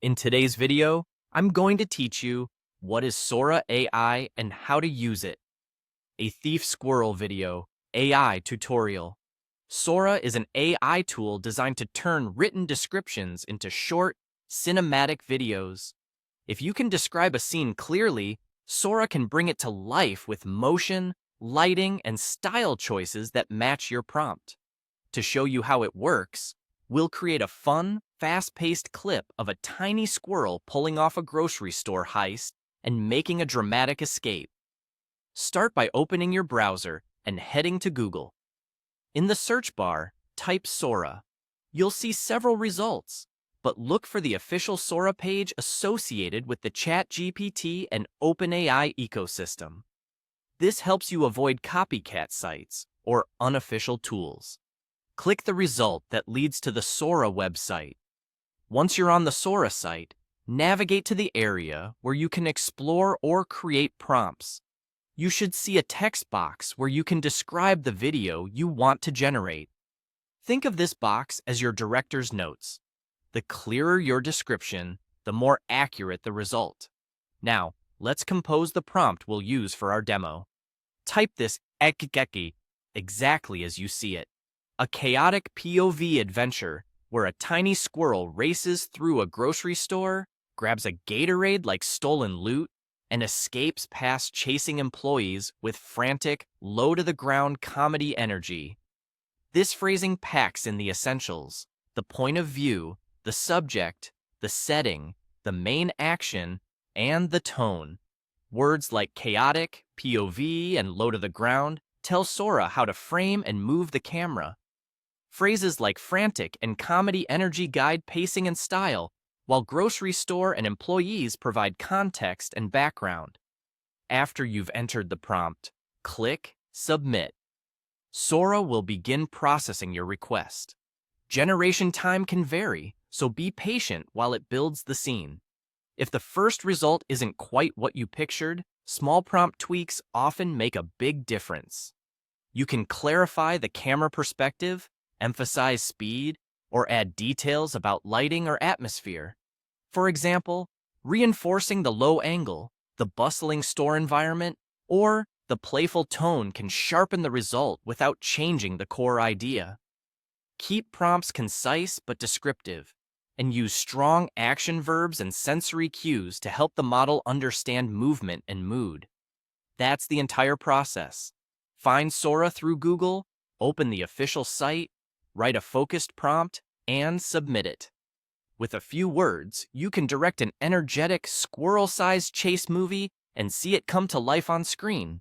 In today's video, I'm going to teach you what is Sora AI and how to use it. A Thief Squirrel video, AI tutorial. Sora is an AI tool designed to turn written descriptions into short, cinematic videos. If you can describe a scene clearly, Sora can bring it to life with motion, lighting, and style choices that match your prompt. To show you how it works, we'll create a fun, fast-paced clip of a tiny squirrel pulling off a grocery store heist and making a dramatic escape. Start by opening your browser and heading to Google. In the search bar, type Sora. You'll see several results, but look for the official Sora page associated with the ChatGPT and OpenAI ecosystem. This helps you avoid copycat sites or unofficial tools. Click the result that leads to the Sora website. Once you're on the Sora site, navigate to the area where you can explore or create prompts. You should see a text box where you can describe the video you want to generate. Think of this box as your director's notes. The clearer your description, the more accurate the result. Now, let's compose the prompt we'll use for our demo. Type this ekgeki exactly as you see it. A chaotic POV adventure where a tiny squirrel races through a grocery store, grabs a Gatorade like stolen loot, and escapes past chasing employees with frantic, low-to-the-ground comedy energy. This phrasing packs in the essentials: the point of view, the subject, the setting, the main action, and the tone. Words like chaotic, POV, and low-to-the-ground tell Sora how to frame and move the camera. Phrases like frantic and comedy energy guide pacing and style, while grocery store and employees provide context and background. After you've entered the prompt, click Submit. Sora will begin processing your request. Generation time can vary, so be patient while it builds the scene. If the first result isn't quite what you pictured, small prompt tweaks often make a big difference. You can clarify the camera perspective, emphasize speed, or add details about lighting or atmosphere. For example, reinforcing the low angle, the bustling store environment, or the playful tone can sharpen the result without changing the core idea. Keep prompts concise but descriptive, and use strong action verbs and sensory cues to help the model understand movement and mood. That's the entire process. Find Sora through Google, open the official site, write a focused prompt, and submit it. With a few words, you can direct an energetic, squirrel-sized chase movie and see it come to life on screen.